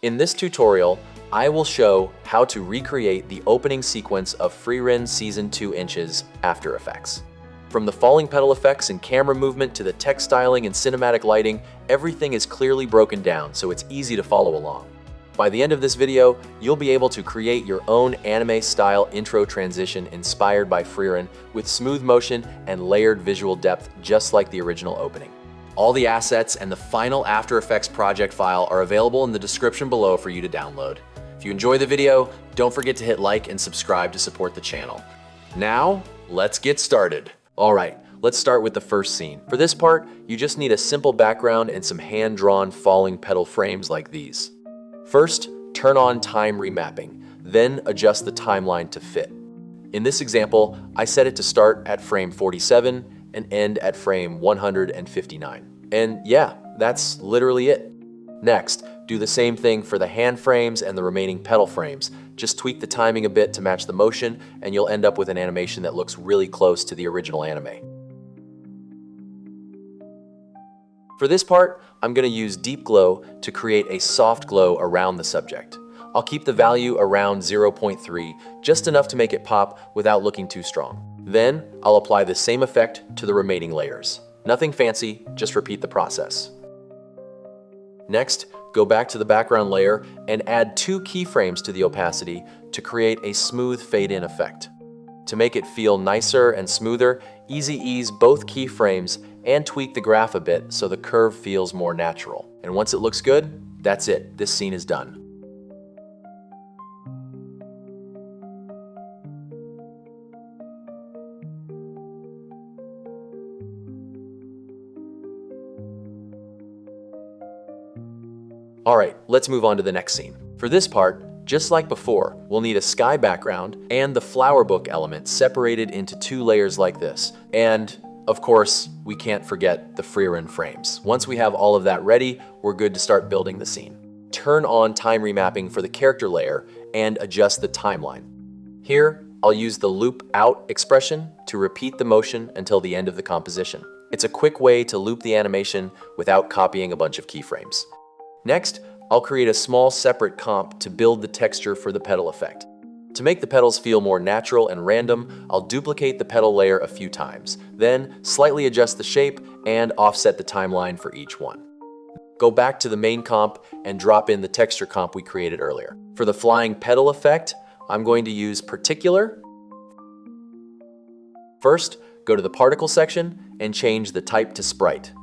In this tutorial, I will show how to recreate the opening sequence of Frieren Season 2 Inches After Effects. From the falling petal effects and camera movement to the text styling and cinematic lighting, everything is clearly broken down so it's easy to follow along. By the end of this video, you'll be able to create your own anime-style intro transition inspired by Frieren with smooth motion and layered visual depth just like the original opening. All the assets and the final After Effects project file are available in the description below for you to download. If you enjoy the video, don't forget to hit like and subscribe to support the channel. Now, let's get started. All right, let's start with the first scene. For this part, you just need a simple background and some hand-drawn falling petal frames like these. First, turn on time remapping, then adjust the timeline to fit. In this example, I set it to start at frame 47 and end at frame 159. And yeah, that's literally it. Next, do the same thing for the hand frames and the remaining petal frames. Just tweak the timing a bit to match the motion, and you'll end up with an animation that looks really close to the original anime. For this part, I'm going to use Deep Glow to create a soft glow around the subject. I'll keep the value around 0.3, just enough to make it pop without looking too strong. Then, I'll apply the same effect to the remaining layers. Nothing fancy, just repeat the process. Next, go back to the background layer and add 2 keyframes to the opacity to create a smooth fade-in effect. To make it feel nicer and smoother, easy ease both keyframes and tweak the graph a bit so the curve feels more natural. And once it looks good, that's it. This scene is done. All right, let's move on to the next scene. For this part, just like before, we'll need a sky background and the flower book element separated into 2 layers like this. And of course, we can't forget the Frieren frames. Once we have all of that ready, we're good to start building the scene. Turn on time remapping for the character layer and adjust the timeline. Here, I'll use the loop out expression to repeat the motion until the end of the composition. It's a quick way to loop the animation without copying a bunch of keyframes. Next, I'll create a small separate comp to build the texture for the petal effect. To make the petals feel more natural and random, I'll duplicate the petal layer a few times, then slightly adjust the shape and offset the timeline for each one. Go back to the main comp and drop in the texture comp we created earlier. For the flying petal effect, I'm going to use Particular. First, go to the particle section and change the type to Sprite.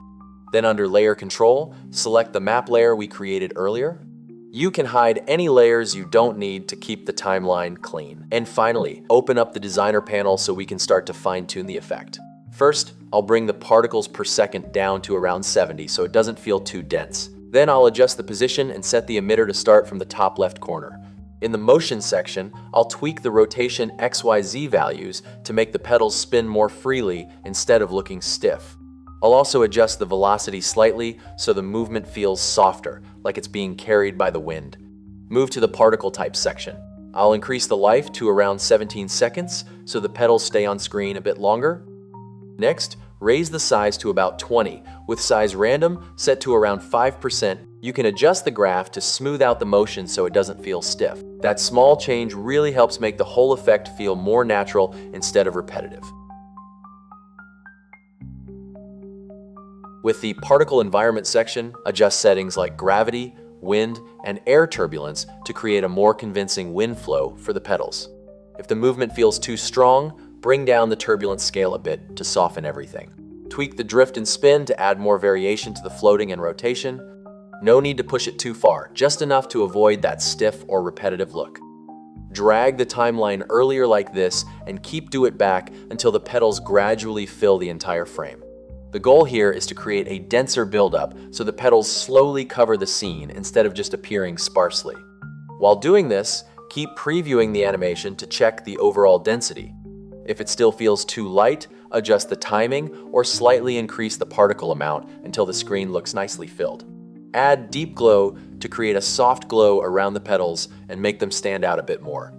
Then under Layer Control, select the map layer we created earlier. You can hide any layers you don't need to keep the timeline clean. And finally, open up the designer panel so we can start to fine-tune the effect. First, I'll bring the particles per second down to around 70 so it doesn't feel too dense. Then I'll adjust the position and set the emitter to start from the top left corner. In the motion section, I'll tweak the rotation XYZ values to make the petals spin more freely instead of looking stiff. I'll also adjust the velocity slightly so the movement feels softer, like it's being carried by the wind. Move to the particle type section. I'll increase the life to around 17 seconds so the petals stay on screen a bit longer. Next, raise the size to about 20, with size random set to around 5%. You can adjust the graph to smooth out the motion so it doesn't feel stiff. That small change really helps make the whole effect feel more natural instead of repetitive. With the particle environment section, adjust settings like gravity, wind, and air turbulence to create a more convincing wind flow for the petals. If the movement feels too strong, bring down the turbulence scale a bit to soften everything. Tweak the drift and spin to add more variation to the floating and rotation. No need to push it too far, just enough to avoid that stiff or repetitive look. Drag the timeline earlier like this and keep it back until the petals gradually fill the entire frame. The goal here is to create a denser buildup so the petals slowly cover the scene instead of just appearing sparsely. While doing this, keep previewing the animation to check the overall density. If it still feels too light, adjust the timing or slightly increase the particle amount until the screen looks nicely filled. Add Deep Glow to create a soft glow around the petals and make them stand out a bit more.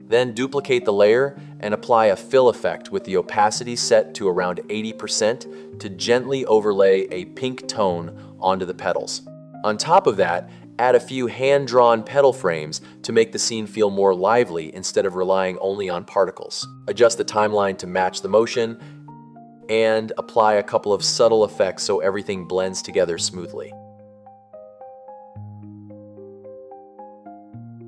Then duplicate the layer and apply a fill effect with the opacity set to around 80% to gently overlay a pink tone onto the petals. On top of that, Add a few hand-drawn petal frames to make the scene feel more lively instead of relying only on particles. Adjust the timeline to match the motion, and apply a couple of subtle effects so everything blends together smoothly.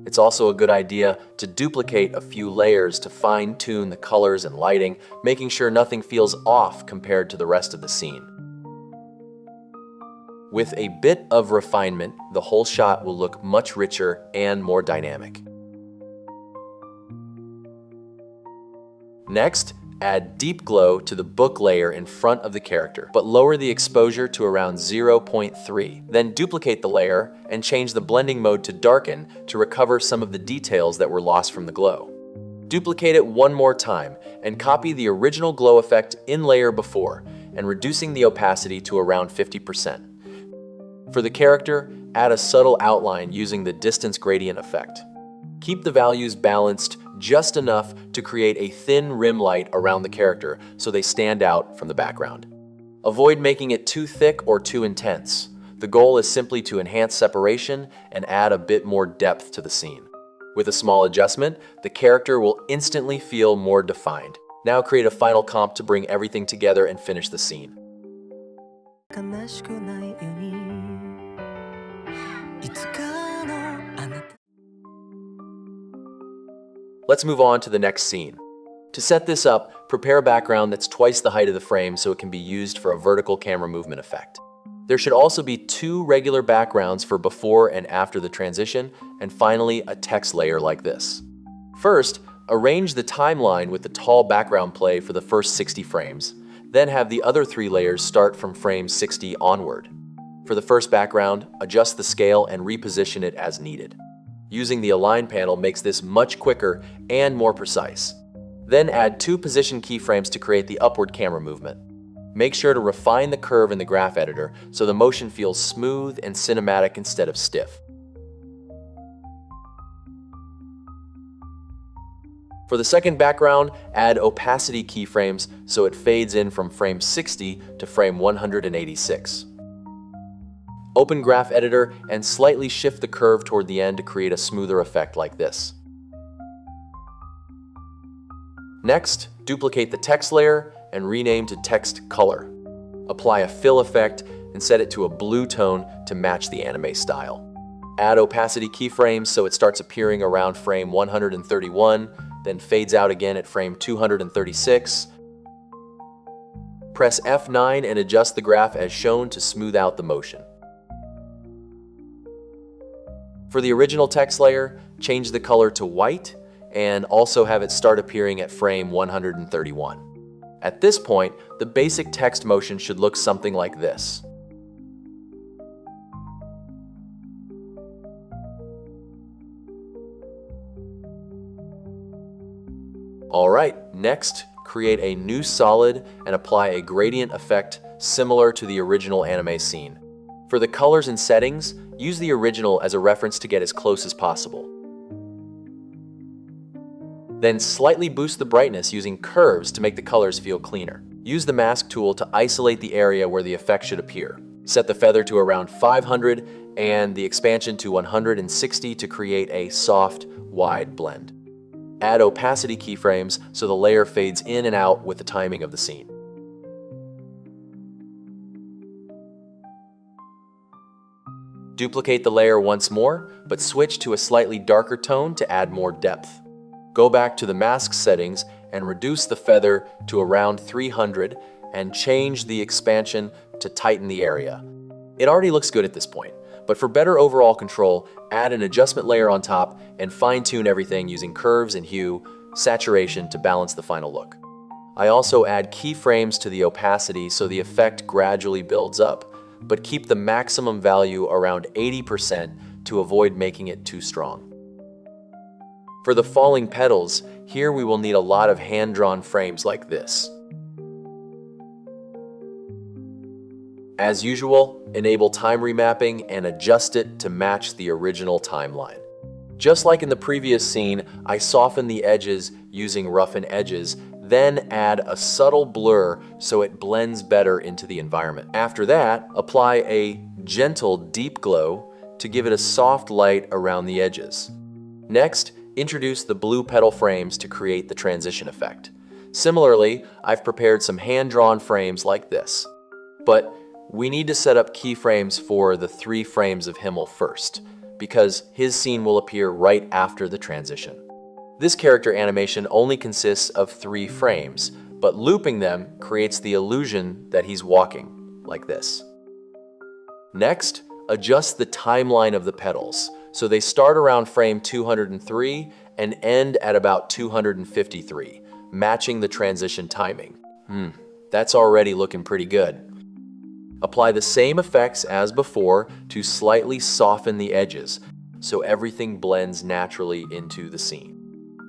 It's also a good idea to duplicate a few layers to fine-tune the colors and lighting, making sure nothing feels off compared to the rest of the scene. With a bit of refinement, the whole shot will look much richer and more dynamic. Next, add deep glow to the book layer in front of the character, but lower the exposure to around 0.3. Then duplicate the layer and change the blending mode to darken to recover some of the details that were lost from the glow. Duplicate it one more time and copy the original glow effect in layer before, and reducing the opacity to around 50%. For the character, add a subtle outline using the distance gradient effect. Keep the values balanced just enough to create a thin rim light around the character so they stand out from the background. Avoid making it too thick or too intense. The goal is simply to enhance separation and add a bit more depth to the scene. With a small adjustment, the character will instantly feel more defined. Now create a final comp to bring everything together and finish the scene. Let's move on to the next scene. To set this up, prepare a background that's twice the height of the frame so it can be used for a vertical camera movement effect. There should also be 2 regular backgrounds for before and after the transition, and finally a text layer like this. First, arrange the timeline with the tall background play for the first 60 frames, then have the other 3 layers start from frame 60 onward. For the first background, adjust the scale and reposition it as needed. Using the Align panel makes this much quicker and more precise. Then add 2 position keyframes to create the upward camera movement. Make sure to refine the curve in the graph editor so the motion feels smooth and cinematic instead of stiff. For the second background, add opacity keyframes so it fades in from frame 60 to frame 186. Open Graph Editor and slightly shift the curve toward the end to create a smoother effect like this. Next, duplicate the text layer and rename to Text Color. Apply a fill effect and set it to a blue tone to match the anime style. Add opacity keyframes so it starts appearing around frame 131, then fades out again at frame 236. Press F9 and adjust the graph as shown to smooth out the motion. For the original text layer, change the color to white and also have it start appearing at frame 131. At this point, the basic text motion should look something like this. Alright, next, create a new solid and apply a gradient effect similar to the original anime scene. For the colors and settings, use the original as a reference to get as close as possible. Then slightly boost the brightness using curves to make the colors feel cleaner. Use the mask tool to isolate the area where the effect should appear. Set the feather to around 500 and the expansion to 160 to create a soft, wide blend. Add opacity keyframes so the layer fades in and out with the timing of the scene. Duplicate the layer once more, but switch to a slightly darker tone to add more depth. Go back to the mask settings and reduce the feather to around 300 and change the expansion to tighten the area. It already looks good at this point, but for better overall control, add an adjustment layer on top and fine-tune everything using curves and hue, saturation to balance the final look. I also add keyframes to the opacity so the effect gradually builds up, but keep the maximum value around 80% to avoid making it too strong. For the falling petals, here we will need a lot of hand-drawn frames like this. As usual, enable time remapping and adjust it to match the original timeline. Just like in the previous scene, I soften the edges using roughen edges, then add a subtle blur so it blends better into the environment. After that, apply a gentle deep glow to give it a soft light around the edges. Next, introduce the blue petal frames to create the transition effect. Similarly, I've prepared some hand-drawn frames like this. But we need to set up keyframes for the 3 frames of Himmel first, because his scene will appear right after the transition. This character animation only consists of 3 frames, but looping them creates the illusion that he's walking, like this. Next, adjust the timeline of the petals, so they start around frame 203 and end at about 253, matching the transition timing. That's already looking pretty good. Apply the same effects as before to slightly soften the edges, so everything blends naturally into the scene.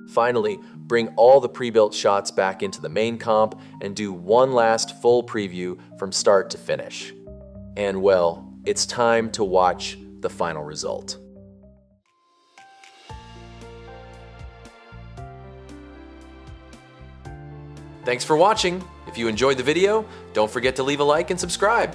Finally, bring all the pre-built shots back into the main comp and do one last full preview from start to finish. And well, it's time to watch the final result. Thanks for watching. If you enjoyed the video, don't forget to leave a like and subscribe.